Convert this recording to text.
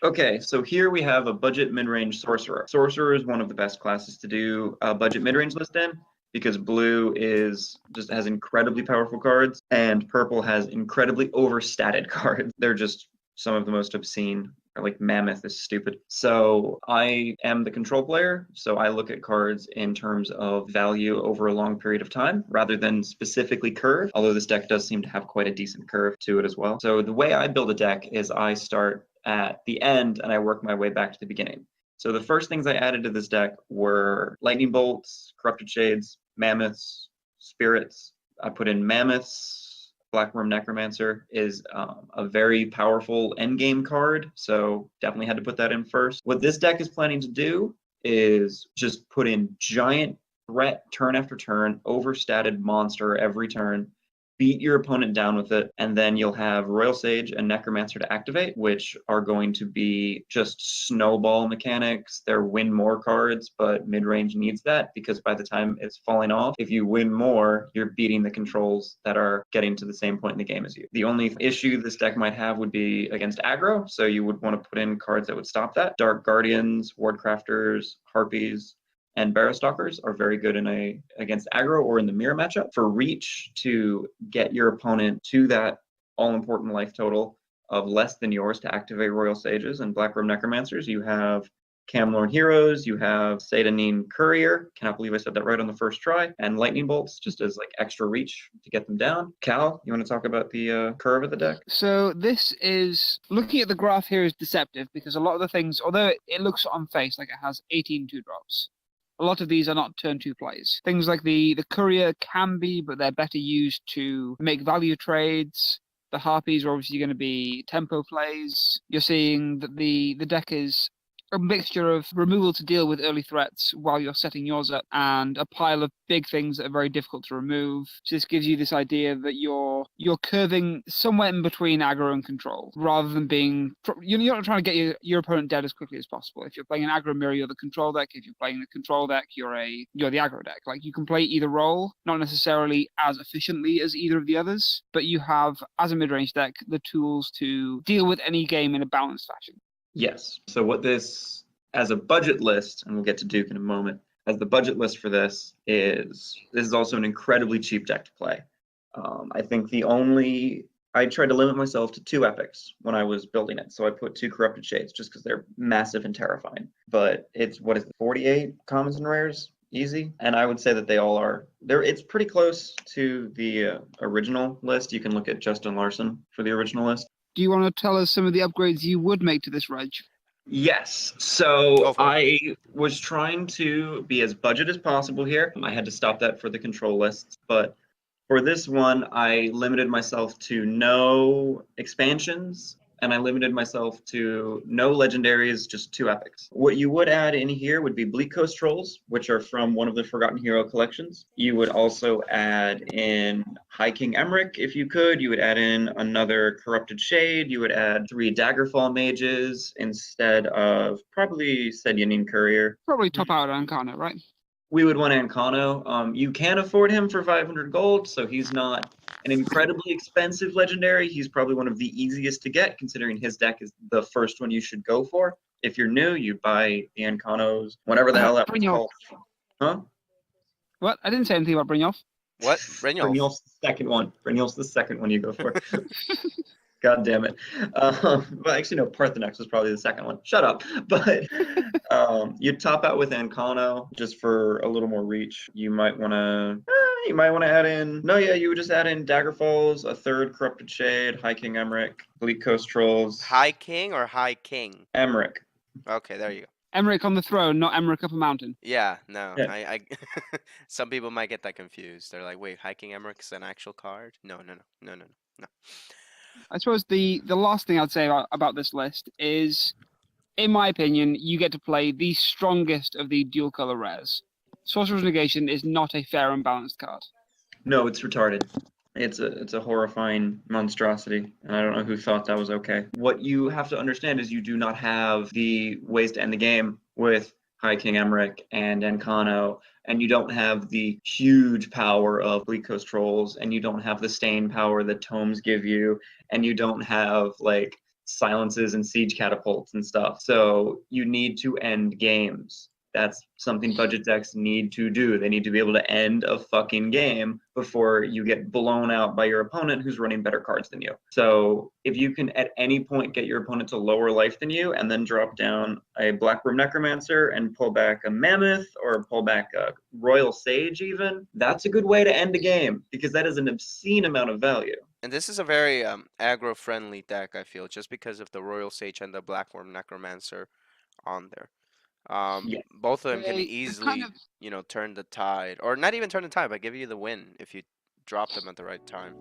Okay, so here we have a budget mid-range sorcerer. Sorcerer is one of the best classes to do a budget mid-range list in because blue just has incredibly powerful cards and purple has incredibly overstated cards. They're just some of the most obscene. Like Mammoth is stupid. So I am the control player, so I look at cards in terms of value over a long period of time rather than specifically curve, although this deck does seem to have quite a decent curve to it as well. So the way I build a deck is I start at the end and I work my way back to the beginning. So the first things I added to this deck were lightning bolts, corrupted shades, mammoths, spirits. I put in mammoths. Blackworm Necromancer is a very powerful endgame card, so definitely had to put that in first. What this deck is planning to do is just put in giant threat turn after turn, overstated monster every turn, beat your opponent down with it, and then you'll have Royal Sage and Necromancer to activate, which are going to be just snowball mechanics. They're win more cards, but mid-range needs that because by the time it's falling off, if you win more, you're beating the controls that are getting to the same point in the game as you. The only issue this deck might have would be against aggro, so you would want to put in cards that would stop that. Dark Guardians, Wardcrafters, Harpies, and Barrowstalkers are very good against aggro or in the mirror matchup. For reach, to get your opponent to that all-important life total of less than yours to activate Royal Sages and Blackrobe Necromancers, you have Camlorn Heroes, you have Satanine Courier, cannot believe I said that right on the first try, and Lightning Bolts just as like extra reach to get them down. Cal, you want to talk about the curve of the deck? So this is, looking at the graph here is deceptive because a lot of the things, although it looks on face like it has 18 2-drops, a lot of these are not turn 2 plays. Things like the Courier can be, but they're better used to make value trades. The Harpies are obviously going to be tempo plays. You're seeing that the deck is a mixture of removal to deal with early threats while you're setting yours up and a pile of big things that are very difficult to remove. So this gives you this idea that you're curving somewhere in between aggro and control rather than being... You're not trying to get your opponent dead as quickly as possible. If you're playing an aggro mirror, you're the control deck. If you're playing the control deck, you're the aggro deck. Like, you can play either role, not necessarily as efficiently as either of the others, but you have, as a mid-range deck, the tools to deal with any game in a balanced fashion. Yes. So what this, as a budget list, and we'll get to Duke in a moment, as the budget list for this is also an incredibly cheap deck to play. I think I tried to limit myself to 2 epics when I was building it. So I put 2 Corrupted Shades just because they're massive and terrifying. But it's, 48 commons and rares? Easy. And I would say that they all are, it's pretty close to the original list. You can look at Justin Larson for the original list. Do you want to tell us some of the upgrades you would make to this reg? Yes. So I was trying to be as budget as possible here. I had to stop that for the control lists, but for this one, I limited myself to no expansions, and I limited myself to no legendaries, just 2 epics. What you would add in here would be Bleak Coast Trolls, which are from one of the Forgotten Hero collections. You would also add in HikingEmeric if you could. You would add in another Corrupted Shade. You would add 3 Daggerfall Mages instead of probably Sedyanin Courier. Probably top out Ancana, right? We would want Ancano. You can afford him for 500 gold, so he's not an incredibly expensive legendary. He's probably one of the easiest to get, considering his deck is the first one you should go for. If you're new, you buy the Ancanos, whatever the hell that was called. Huh? What? I didn't say anything about Brynjolf. What? Brynjolf? Brynjolf's the second one. Brynjolf's the second one you go for. God damn it. Well, actually, no, Parthenax was probably the second one. Shut up. But you top out with Ancano just for a little more reach. You might want to add in... No, yeah, you would just add in Daggerfalls, a 3rd Corrupted Shade, HikingEmeric, Bleak Coast Trolls. High King or High King? Emeric. Okay, there you go. Emeric on the throne, not Emeric up a mountain. Yeah, no. Yeah. I some people might get that confused. They're like, wait, HikingEmeric is an actual card? No. I suppose the last thing I'd say about this list is, in my opinion, you get to play the strongest of the dual color rares. Sorcerer's Negation is not a fair and balanced card. No, it's retarded. It's a horrifying monstrosity, and I don't know who thought that was okay. What you have to understand is you do not have the ways to end the game with HikingEmeric and Ancano, and you don't have the huge power of Bleak Coast Trolls, and you don't have the stain power that tomes give you, and you don't have like silences and siege catapults and stuff. So you need to end games. That's something budget decks need to do. They need to be able to end a fucking game before you get blown out by your opponent who's running better cards than you. So if you can at any point get your opponent to lower life than you and then drop down a Black Room Necromancer and pull back a Mammoth or pull back a Royal Sage even, that's a good way to end a game because that is an obscene amount of value. And this is a very aggro-friendly deck, I feel, just because of the Royal Sage and the Blackworm Necromancer on there. Yeah. Both of them can They easily, kind of turn the tide, or not even turn the tide, but give you the win if you drop them at the right time.